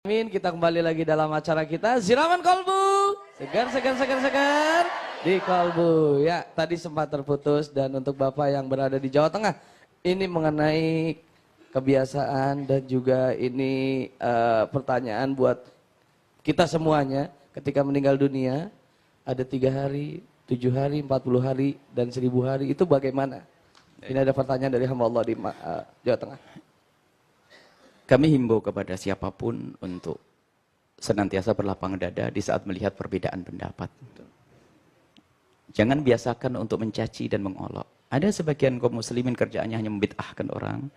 Amin, kita kembali lagi dalam acara kita Siraman Kolbu. Segar di Kolbu. Ya, tadi sempat terputus dan untuk Bapak yang berada di Jawa Tengah, ini mengenai kebiasaan dan juga ini pertanyaan buat kita semuanya. Ketika meninggal dunia, ada 3 hari, 7 hari, 40 hari, dan 1000 hari, itu bagaimana? Ini ada pertanyaan dari hamba Allah di Jawa Tengah. Kami himbau kepada siapapun untuk senantiasa berlapang dada di saat melihat perbedaan pendapat. Jangan biasakan untuk mencaci dan mengolok. Ada sebagian kaum muslimin kerjaannya hanya membid'ahkan orang,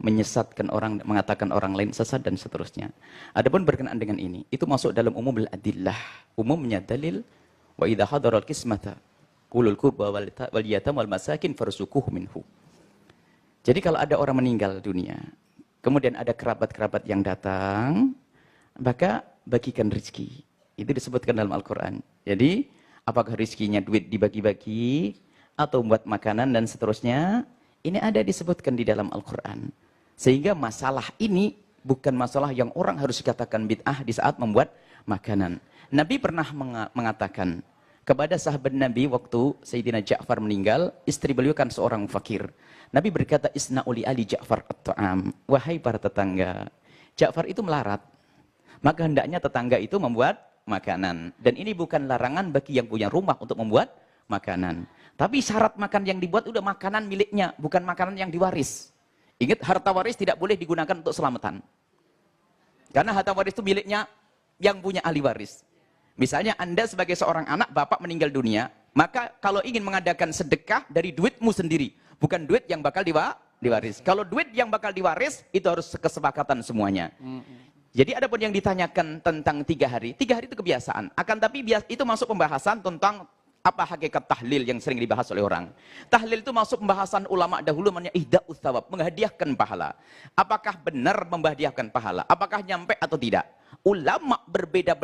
menyesatkan orang, mengatakan orang lain sesat dan seterusnya. Adapun berkenaan dengan ini, itu masuk dalam umumul adillah. Umumnya dalil, wa idza hadaral qismata ulul qurba wal yatam wal masakin farzuquhum minhu. Jadi kalau ada orang meninggal dunia, kemudian ada kerabat-kerabat yang datang, maka bagikan rezeki. Itu disebutkan dalam Al-Quran. Jadi, apakah rezekinya duit dibagi-bagi, atau buat makanan dan seterusnya, ini ada disebutkan di dalam Al-Quran. Sehingga masalah ini bukan masalah yang orang harus dikatakan bid'ah di saat membuat makanan. Nabi pernah mengatakan kepada sahabat Nabi waktu Sayyidina Ja'far meninggal, istri beliau kan seorang fakir. Nabi berkata, Isna'uli ali Ja'far at-ta'am. Wahai para tetangga, Ja'far itu melarat. Maka hendaknya tetangga itu membuat makanan. Dan ini bukan larangan bagi yang punya rumah untuk membuat makanan. Tapi syarat makan yang dibuat udah makanan miliknya, bukan makanan yang diwaris. Ingat, harta waris tidak boleh digunakan untuk selamatan. Karena harta waris itu miliknya yang punya ahli waris. Misalnya Anda sebagai seorang anak, bapak meninggal dunia, maka kalau ingin mengadakan sedekah dari duitmu sendiri, bukan duit yang bakal diwaris. Kalau duit yang bakal diwaris, itu harus kesepakatan semuanya. Jadi ada pun yang ditanyakan tentang 3 hari. 3 hari itu kebiasaan. Akan tapi itu masuk pembahasan tentang apa hakikat tahlil yang sering dibahas oleh orang. Tahlil itu masuk pembahasan ulama dahulu namanya ihda'us thawab, menghadiahkan pahala. Apakah benar menghadiahkan pahala? Apakah nyampe atau tidak? Ulama berbeda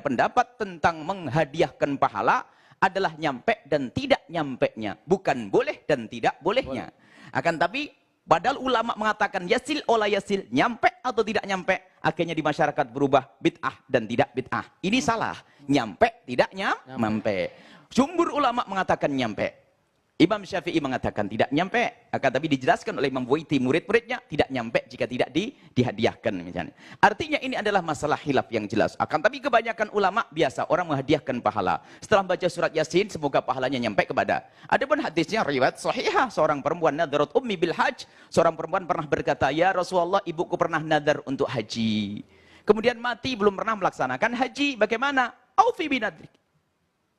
pendapat tentang menghadiahkan pahala adalah nyampe dan tidak nyampenya, bukan boleh dan tidak bolehnya. Akan tapi padahal ulama mengatakan yasil ola yasil, nyampe atau tidak nyampe, akhirnya di masyarakat berubah bid'ah dan tidak bid'ah. Ini salah, nyampe tidak nyampe. Jumhur ulama mengatakan nyampe. Imam Syafi'i mengatakan tidak nyampe, akan tapi dijelaskan oleh Imam Buaiti murid-muridnya tidak nyampe jika tidak dihadiahkan misalnya. Artinya ini adalah masalah khilaf yang jelas. Akan tapi kebanyakan ulama biasa orang menghadiahkan pahala. Setelah baca surat Yasin semoga pahalanya nyampe kepada. Adapun hadisnya riwayat sahihah, seorang perempuan nadarat ummi bil hajj, seorang perempuan pernah berkata, "Ya Rasulullah, ibuku pernah nadar untuk haji. Kemudian mati belum pernah melaksanakan haji, bagaimana?" "Aufi binadrik."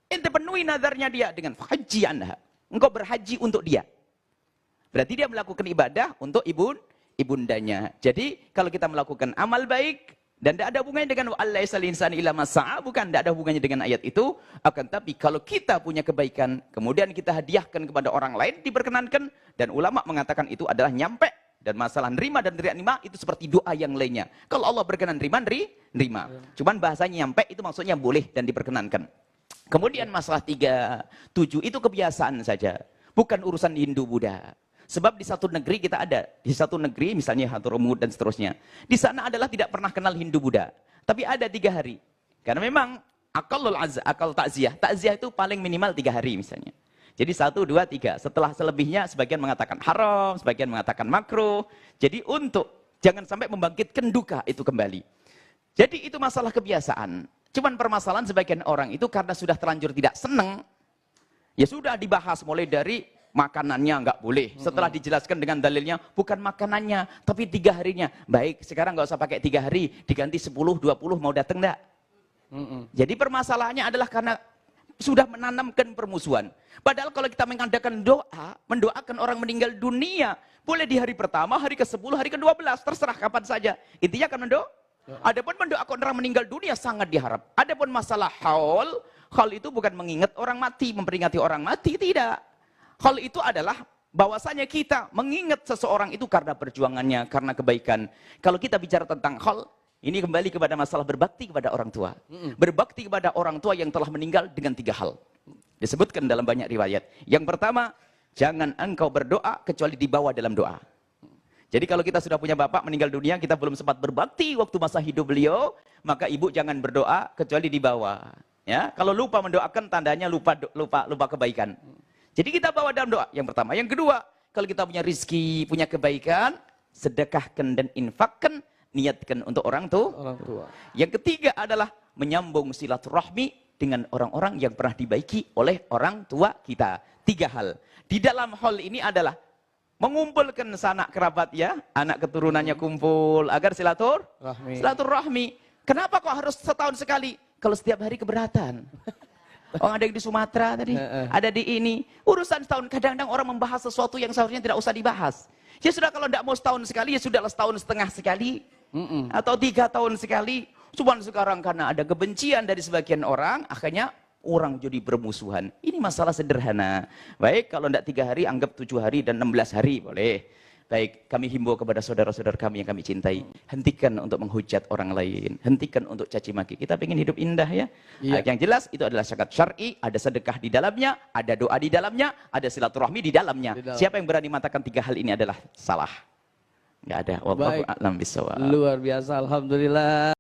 Ente penuhi nadarnya dia dengan haji anha. Engkau berhaji untuk dia. Berarti dia melakukan ibadah untuk ibundanya. Jadi kalau kita melakukan amal baik dan tidak ada hubungannya dengan wa'alaisa linsani illa masa'a, bukan, tidak ada hubungannya dengan ayat itu. Akan tapi kalau kita punya kebaikan, kemudian kita hadiahkan kepada orang lain, diperkenankan. Dan ulama mengatakan itu adalah nyampe. Dan masalah nerima dan tidak nerima itu seperti doa yang lainnya. Kalau Allah berkenan nerima. Cuman bahasanya nyampe itu maksudnya boleh dan diperkenankan. Kemudian masalah 37 itu kebiasaan saja, bukan urusan Hindu-Buddha. Sebab di satu negeri kita ada, di satu negeri misalnya Hadramut dan seterusnya. Di sana adalah tidak pernah kenal Hindu-Buddha. Tapi ada 3 hari. Karena memang akal takziah itu paling minimal 3 hari misalnya. Jadi 1, 2, 3. Setelah selebihnya sebagian mengatakan haram, sebagian mengatakan makruh. Jadi untuk jangan sampai membangkitkan duka itu kembali. Jadi itu masalah kebiasaan. Cuman permasalahan sebagian orang itu karena sudah terlanjur tidak senang, ya sudah dibahas mulai dari makanannya nggak boleh. Setelah dijelaskan dengan dalilnya, bukan makanannya, tapi 3 harinya. Baik, sekarang nggak usah pakai 3 hari, diganti 10, 20, mau datang enggak? Jadi permasalahannya adalah karena sudah menanamkan permusuhan. Padahal kalau kita mengadakan doa, mendoakan orang meninggal dunia, boleh di hari pertama, hari ke-10, hari ke-12, terserah kapan saja. Intinya kan mendoakan. Adapun mendoakan orang meninggal dunia sangat diharap. Adapun masalah haul itu bukan mengingat orang mati, memperingati orang mati, tidak. Haul itu adalah bahwasanya kita mengingat seseorang itu karena perjuangannya, karena kebaikan. Kalau kita bicara tentang haul, ini kembali kepada masalah berbakti kepada orang tua. Berbakti kepada orang tua yang telah meninggal dengan 3 hal. Disebutkan dalam banyak riwayat. Yang pertama, jangan engkau berdoa kecuali dibawa dalam doa. Jadi kalau kita sudah punya bapak meninggal dunia, kita belum sempat berbakti waktu masa hidup beliau, maka ibu jangan berdoa kecuali di bawah. Ya, kalau lupa mendoakan tandanya lupa kebaikan. Jadi kita bawa dalam doa. Yang pertama, yang kedua, kalau kita punya rizki, punya kebaikan, sedekahkan dan infakkan, niatkan untuk orang tua. Yang ketiga adalah menyambung silaturahmi dengan orang-orang yang pernah dibaiki oleh orang tua kita. 3 hal. Di dalam hal ini adalah mengumpulkan sanak kerabat ya, anak keturunannya kumpul agar silaturahmi. Kenapa kok harus setahun sekali? Kalau setiap hari keberatan. Oh, ada yang di Sumatera tadi, ada di ini. Urusan setahun, kadang-kadang orang membahas sesuatu yang seharusnya tidak usah dibahas. Ya sudah, kalau tidak mau setahun sekali, ya sudahlah setahun setengah sekali. Atau 3 tahun sekali. Cuman sekarang karena ada kebencian dari sebagian orang, akhirnya orang jadi bermusuhan. Ini masalah sederhana. Baik, kalau tidak 3 hari, anggap 7 hari dan 16 hari, boleh. Baik, kami himbau kepada saudara-saudara kami yang kami cintai. Hentikan untuk menghujat orang lain. Hentikan untuk caci maki. Kita ingin hidup indah ya. Yang jelas, itu adalah syarat syar'i. Ada sedekah di dalamnya, ada doa di dalamnya, ada silaturahmi di dalamnya. Siapa yang berani mengatakan 3 hal ini adalah salah? Nggak ada. Wallahu a'lam bishawab. Luar biasa, alhamdulillah.